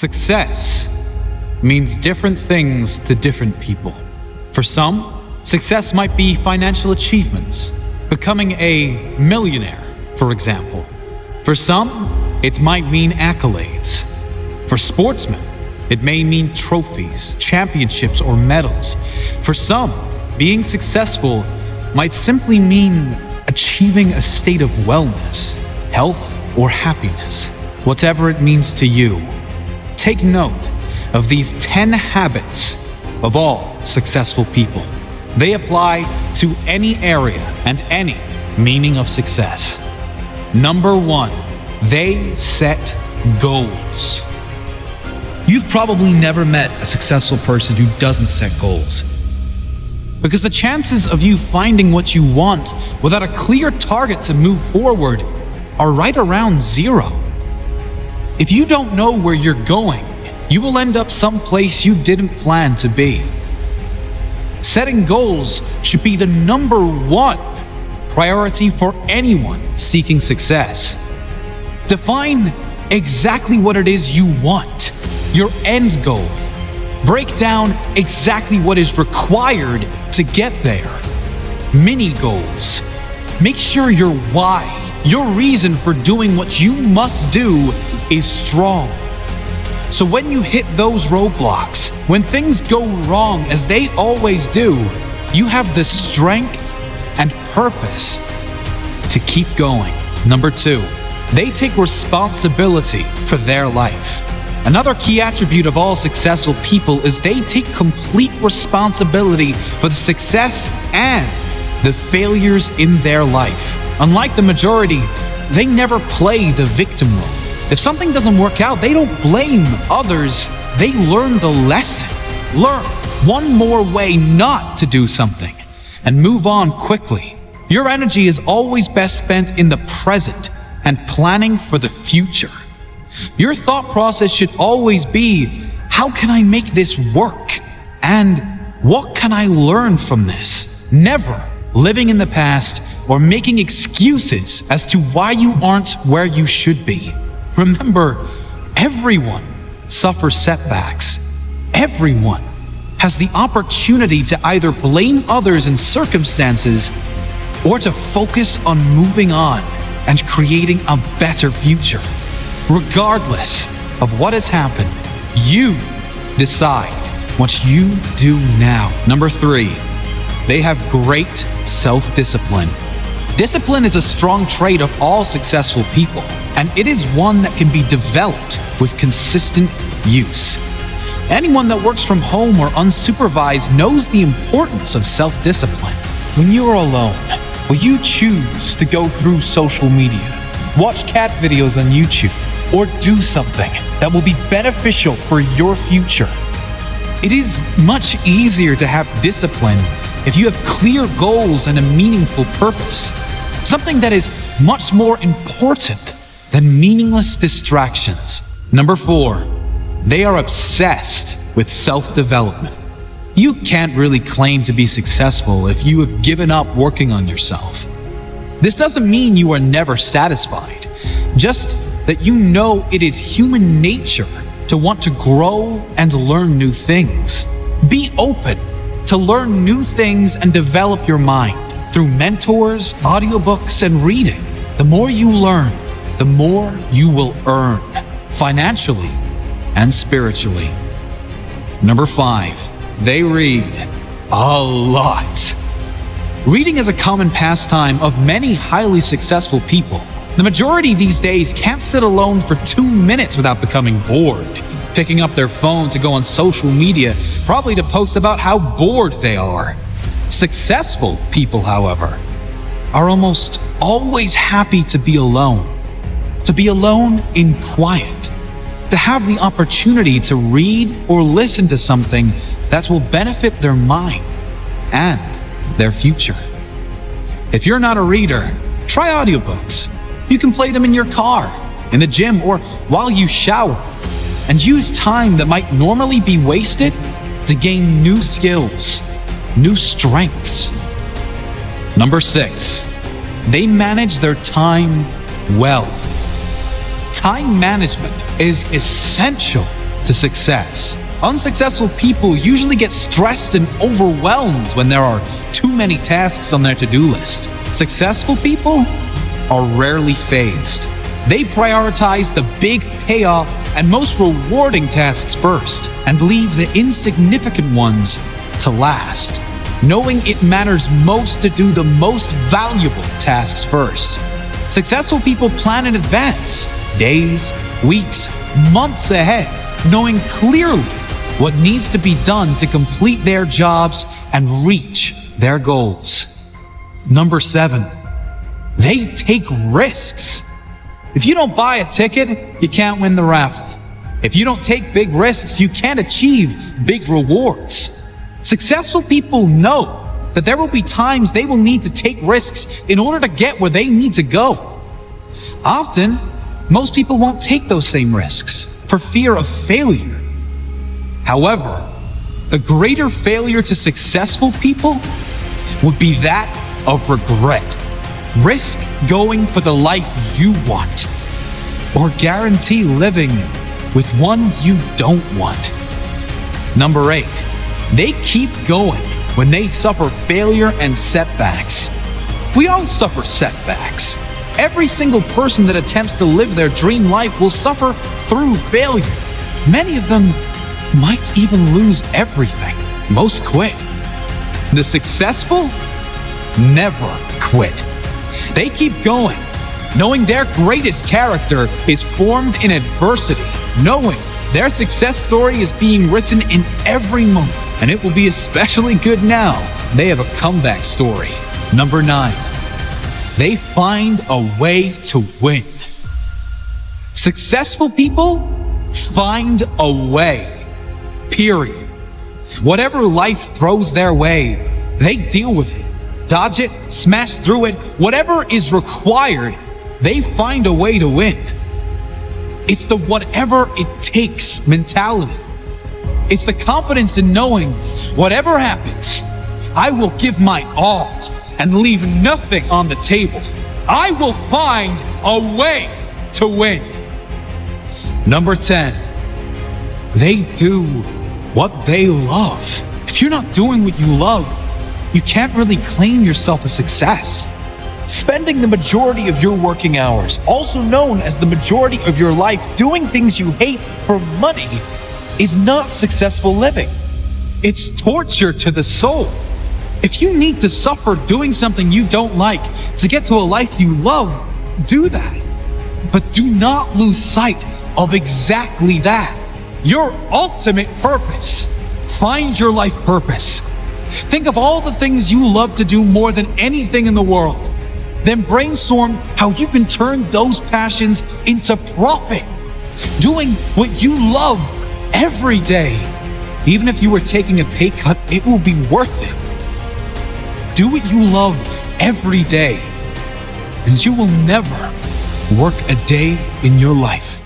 Success means different things to different people. For some, success might be financial achievements, becoming a millionaire, for example. For some, it might mean accolades. For sportsmen, it may mean trophies, championships, or medals. For some, being successful might simply mean achieving a state of wellness, health, or happiness. Whatever it means to you, take note of these 10 habits of all successful people. They apply to any area and any meaning of success. Number 1, they set goals. You've probably never met a successful person who doesn't set goals. Because the chances of you finding what you want without a clear target to move forward are right around 0. If you don't know where you're going, you will end up someplace you didn't plan to be. Setting goals should be the number 1 priority for anyone seeking success. Define exactly what it is you want, your end goal. Break down exactly what is required to get there. Mini goals. Make sure your why, your reason for doing what you must do, is strong. So when you hit those roadblocks, when things go wrong as they always do, you have the strength and purpose to keep going. Number 2, they take responsibility for their life. Another key attribute of all successful people is they take complete responsibility for the success and the failures in their life. Unlike the majority, they never play the victim role. If something doesn't work out, they don't blame others. They learn the lesson. Learn one more way not to do something and move on quickly. Your energy is always best spent in the present and planning for the future. Your thought process should always be, how can I make this work? And what can I learn from this? Never living in the past or making excuses as to why you aren't where you should be. Remember, everyone suffers setbacks. Everyone has the opportunity to either blame others and circumstances or to focus on moving on and creating a better future. Regardless of what has happened, you decide what you do now. Number 3, they have great self-discipline. Discipline is a strong trait of all successful people, and it is one that can be developed with consistent use. Anyone that works from home or unsupervised knows the importance of self-discipline. When you are alone, will you choose to go through social media, watch cat videos on YouTube, or do something that will be beneficial for your future? It is much easier to have discipline if you have clear goals and a meaningful purpose, something that is much more important than meaningless distractions. Number 4, they are obsessed with self-development. You can't really claim to be successful if you have given up working on yourself. This doesn't mean you are never satisfied, just that you know it is human nature to want to grow and learn new things. Be open to learn new things and develop your mind through mentors, audiobooks, and reading. The more you learn, the more you will earn, financially and spiritually. Number 5, they read a lot. Reading is a common pastime of many highly successful people. The majority these days can't sit alone for 2 minutes without becoming bored, picking up their phone to go on social media, probably to post about how bored they are. Successful people, however, are almost always happy to be alone in quiet, to have the opportunity to read or listen to something that will benefit their mind and their future. If you're not a reader, try audiobooks. You can play them in your car, in the gym, or while you shower, and use time that might normally be wasted to gain new skills, new strengths. Number 6, they manage their time well. Time management is essential to success. Unsuccessful people usually get stressed and overwhelmed when there are too many tasks on their to-do list. Successful people are rarely phased. They prioritize the big payoff and most rewarding tasks first, and leave the insignificant ones to last, knowing it matters most to do the most valuable tasks first. Successful people plan in advance, days, weeks, months ahead, knowing clearly what needs to be done to complete their jobs and reach their goals. Number 7, they take risks. If you don't buy a ticket, you can't win the raffle. If you don't take big risks, you can't achieve big rewards. Successful people know that there will be times they will need to take risks in order to get where they need to go. Often, most people won't take those same risks for fear of failure. However, the greater failure to successful people would be that of regret. Risk going for the life you want, or guarantee living with one you don't want. Number 8, they keep going when they suffer failure and setbacks. We all suffer setbacks. Every single person that attempts to live their dream life will suffer through failure. Many of them might even lose everything. Most quit. The successful never quit. They keep going, knowing their greatest character is formed in adversity, knowing their success story is being written in every moment, and it will be especially good now they have a comeback story. Number 9, they find a way to win. Successful people find a way, period. Whatever life throws their way, they deal with it, dodge it, smash through it. Whatever is required, they find a way to win. It's the whatever it takes mentality. It's the confidence in knowing whatever happens, I will give my all and leave nothing on the table. I will find a way to win. Number 10, they do what they love. If you're not doing what you love, you can't really claim yourself a success. Spending the majority of your working hours, also known as the majority of your life, doing things you hate for money is not successful living. It's torture to the soul. If you need to suffer doing something you don't like to get to a life you love, do that. But do not lose sight of exactly that. Your ultimate purpose. Find your life purpose. Think of all the things you love to do more than anything in the world. Then brainstorm how you can turn those passions into profit. Doing what you love every day. Even if you were taking a pay cut, it will be worth it. Do what you love every day, and you will never work a day in your life.